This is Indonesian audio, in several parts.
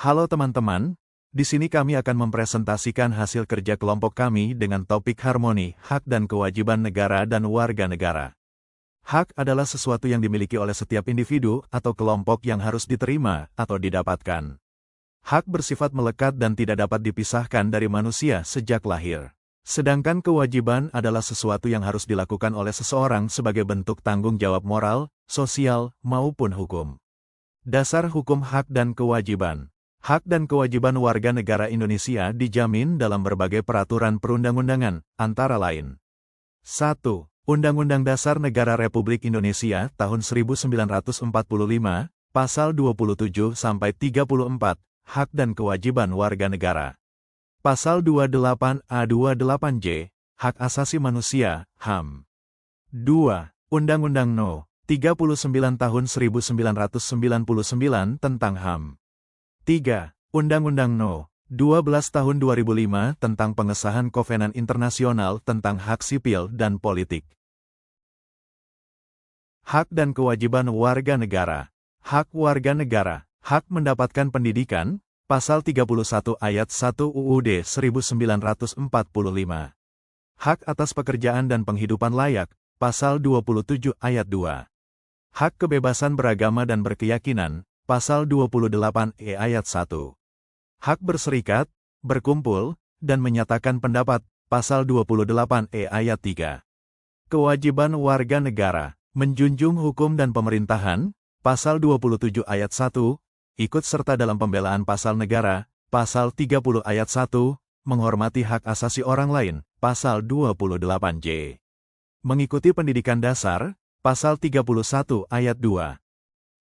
Halo teman-teman, di sini kami akan mempresentasikan hasil kerja kelompok kami dengan topik harmoni, hak dan kewajiban negara dan warga negara. Hak adalah sesuatu yang dimiliki oleh setiap individu atau kelompok yang harus diterima atau didapatkan. Hak bersifat melekat dan tidak dapat dipisahkan dari manusia sejak lahir. Sedangkan kewajiban adalah sesuatu yang harus dilakukan oleh seseorang sebagai bentuk tanggung jawab moral, sosial, maupun hukum. Dasar hukum hak dan kewajiban. Hak dan kewajiban warga negara Indonesia dijamin dalam berbagai peraturan perundang-undangan, antara lain. 1. Undang-Undang Dasar Negara Republik Indonesia tahun 1945, Pasal 27-34, Hak dan Kewajiban Warga Negara. Pasal 28A-28J, Hak Asasi Manusia, HAM. 2. Undang-Undang No. 39 Tahun 1999 tentang HAM. 3. Undang-Undang No. 12 Tahun 2005 tentang pengesahan Kovenan Internasional tentang Hak Sipil dan Politik. Hak dan kewajiban warga negara. Hak warga negara. Hak mendapatkan pendidikan, Pasal 31 Ayat 1 UUD 1945. Hak atas pekerjaan dan penghidupan layak, Pasal 27 Ayat 2. Hak kebebasan beragama dan berkeyakinan, Pasal 28E Ayat 1. Hak berserikat, berkumpul, dan menyatakan pendapat, Pasal 28E Ayat 3. Kewajiban warga negara, menjunjung hukum dan pemerintahan, Pasal 27 Ayat 1, ikut serta dalam pembelaan pasal negara, Pasal 30 Ayat 1, menghormati hak asasi orang lain, Pasal 28J. Mengikuti pendidikan dasar, Pasal 31 Ayat 2.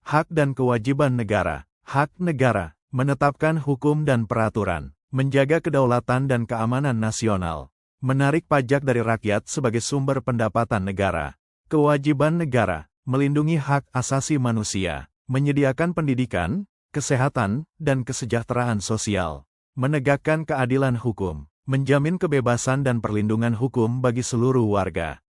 Hak dan kewajiban negara. Hak negara, menetapkan hukum dan peraturan, menjaga kedaulatan dan keamanan nasional, menarik pajak dari rakyat sebagai sumber pendapatan negara. Kewajiban negara, melindungi hak asasi manusia, menyediakan pendidikan, kesehatan, dan kesejahteraan sosial, menegakkan keadilan hukum, menjamin kebebasan dan perlindungan hukum bagi seluruh warga.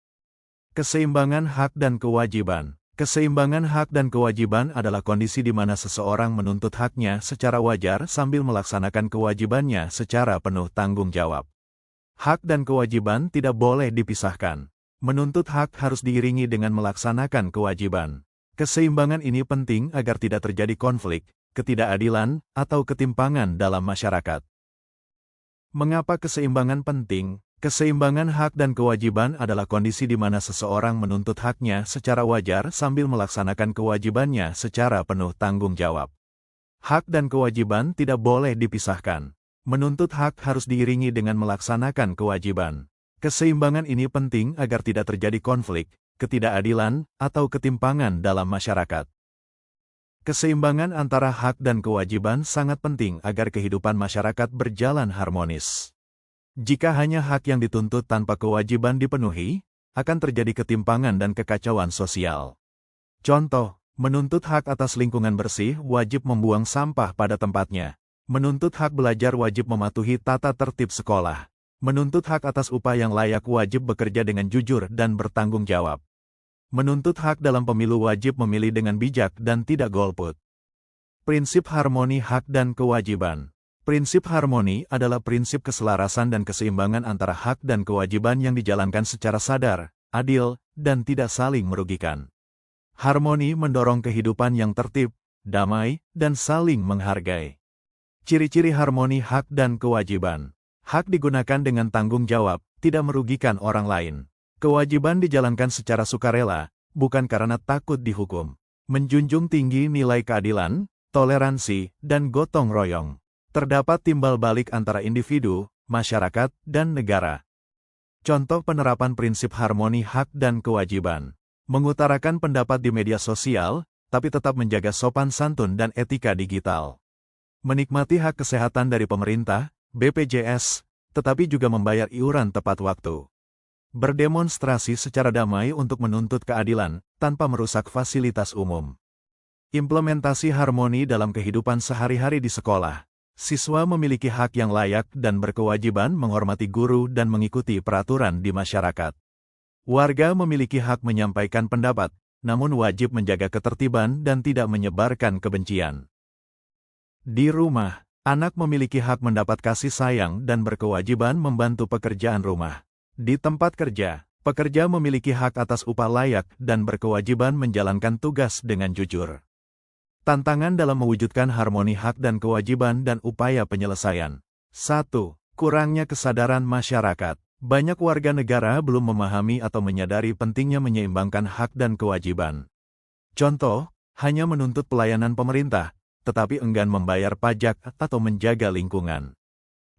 Keseimbangan hak dan kewajiban. Keseimbangan hak dan kewajiban adalah kondisi di mana seseorang menuntut haknya secara wajar sambil melaksanakan kewajibannya secara penuh tanggung jawab. Hak dan kewajiban tidak boleh dipisahkan. Menuntut hak harus diiringi dengan melaksanakan kewajiban. Keseimbangan ini penting agar tidak terjadi konflik, ketidakadilan, atau ketimpangan dalam masyarakat. Mengapa keseimbangan penting? Keseimbangan hak dan kewajiban adalah kondisi di mana seseorang menuntut haknya secara wajar sambil melaksanakan kewajibannya secara penuh tanggung jawab. Hak dan kewajiban tidak boleh dipisahkan. Menuntut hak harus diiringi dengan melaksanakan kewajiban. Keseimbangan ini penting agar tidak terjadi konflik, ketidakadilan, atau ketimpangan dalam masyarakat. Keseimbangan antara hak dan kewajiban sangat penting agar kehidupan masyarakat berjalan harmonis. Jika hanya hak yang dituntut tanpa kewajiban dipenuhi, akan terjadi ketimpangan dan kekacauan sosial. Contoh, menuntut hak atas lingkungan bersih wajib membuang sampah pada tempatnya. Menuntut hak belajar wajib mematuhi tata tertib sekolah. Menuntut hak atas upah yang layak wajib bekerja dengan jujur dan bertanggung jawab. Menuntut hak dalam pemilu wajib memilih dengan bijak dan tidak golput. Prinsip harmoni hak dan kewajiban. Prinsip harmoni adalah prinsip keselarasan dan keseimbangan antara hak dan kewajiban yang dijalankan secara sadar, adil, dan tidak saling merugikan. Harmoni mendorong kehidupan yang tertib, damai, dan saling menghargai. Ciri-ciri harmoni hak dan kewajiban. Hak digunakan dengan tanggung jawab, tidak merugikan orang lain. Kewajiban dijalankan secara sukarela, bukan karena takut dihukum. Menjunjung tinggi nilai keadilan, toleransi, dan gotong royong. Terdapat timbal balik antara individu, masyarakat, dan negara. Contoh penerapan prinsip harmoni hak dan kewajiban. Mengutarakan pendapat di media sosial, tapi tetap menjaga sopan santun dan etika digital. Menikmati hak kesehatan dari pemerintah, BPJS, tetapi juga membayar iuran tepat waktu. Berdemonstrasi secara damai untuk menuntut keadilan, tanpa merusak fasilitas umum. Implementasi harmoni dalam kehidupan sehari-hari di sekolah. Siswa memiliki hak yang layak dan berkewajiban menghormati guru dan mengikuti peraturan di masyarakat. Warga memiliki hak menyampaikan pendapat, namun wajib menjaga ketertiban dan tidak menyebarkan kebencian. Di rumah, anak memiliki hak mendapat kasih sayang dan berkewajiban membantu pekerjaan rumah. Di tempat kerja, pekerja memiliki hak atas upah layak dan berkewajiban menjalankan tugas dengan jujur. Tantangan dalam mewujudkan harmoni hak dan kewajiban dan upaya penyelesaian. 1. Kurangnya kesadaran masyarakat. Banyak warga negara belum memahami atau menyadari pentingnya menyeimbangkan hak dan kewajiban. Contoh, hanya menuntut pelayanan pemerintah, tetapi enggan membayar pajak atau menjaga lingkungan.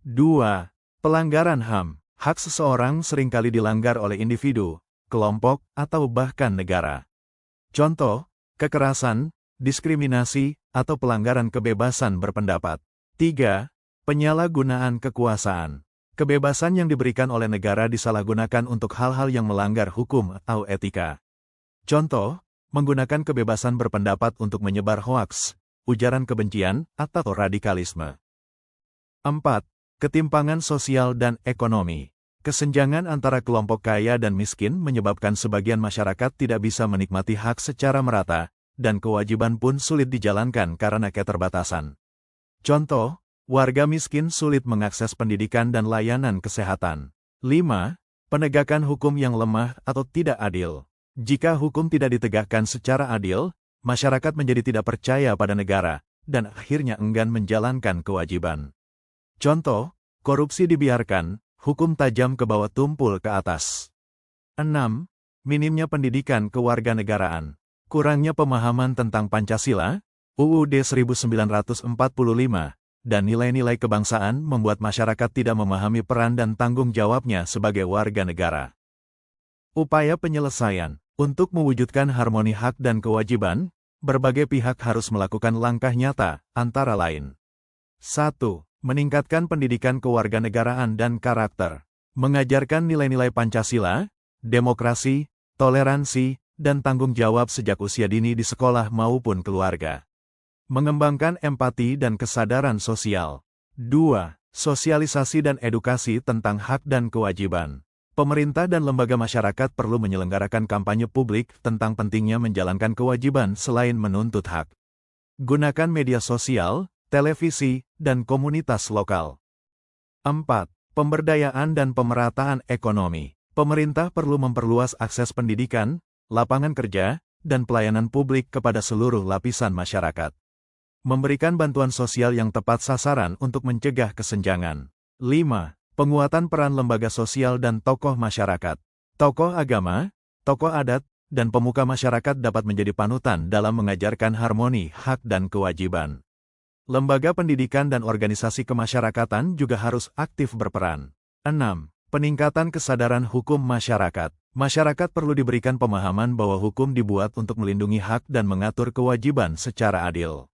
2. Pelanggaran HAM. Hak seseorang seringkali dilanggar oleh individu, kelompok, atau bahkan negara. Contoh, kekerasan, diskriminasi, atau pelanggaran kebebasan berpendapat. 3. Penyalahgunaan kekuasaan. Kebebasan yang diberikan oleh negara disalahgunakan untuk hal-hal yang melanggar hukum atau etika. Contoh, menggunakan kebebasan berpendapat untuk menyebar hoaks, ujaran kebencian, atau radikalisme. 4. Ketimpangan sosial dan ekonomi. Kesenjangan antara kelompok kaya dan miskin menyebabkan sebagian masyarakat tidak bisa menikmati hak secara merata, dan kewajiban pun sulit dijalankan karena keterbatasan. Contoh, warga miskin sulit mengakses pendidikan dan layanan kesehatan. 5. Penegakan hukum yang lemah atau tidak adil. Jika hukum tidak ditegakkan secara adil, masyarakat menjadi tidak percaya pada negara, dan akhirnya enggan menjalankan kewajiban. Contoh, korupsi dibiarkan, hukum tajam ke bawah tumpul ke atas. 6. Minimnya pendidikan kewarganegaraan. Kurangnya pemahaman tentang Pancasila, UUD 1945, dan nilai-nilai kebangsaan membuat masyarakat tidak memahami peran dan tanggung jawabnya sebagai warga negara. Upaya penyelesaian. Untuk mewujudkan harmoni hak dan kewajiban, berbagai pihak harus melakukan langkah nyata, antara lain. 1. Meningkatkan pendidikan kewarganegaraan dan karakter. Mengajarkan nilai-nilai Pancasila, demokrasi, toleransi, dan tanggung jawab sejak usia dini di sekolah maupun keluarga. Mengembangkan empati dan kesadaran sosial. 2. Sosialisasi dan edukasi tentang hak dan kewajiban. Pemerintah dan lembaga masyarakat perlu menyelenggarakan kampanye publik tentang pentingnya menjalankan kewajiban selain menuntut hak. Gunakan media sosial, televisi, dan komunitas lokal. 4. Pemberdayaan dan pemerataan ekonomi. Pemerintah perlu memperluas akses pendidikan, lapangan kerja, dan pelayanan publik kepada seluruh lapisan masyarakat. Memberikan bantuan sosial yang tepat sasaran untuk mencegah kesenjangan. 5. Penguatan peran lembaga sosial dan tokoh masyarakat. Tokoh agama, tokoh adat, dan pemuka masyarakat dapat menjadi panutan dalam mengajarkan harmoni hak dan kewajiban. Lembaga pendidikan dan organisasi kemasyarakatan juga harus aktif berperan. 6. Peningkatan kesadaran hukum masyarakat. Masyarakat perlu diberikan pemahaman bahwa hukum dibuat untuk melindungi hak dan mengatur kewajiban secara adil.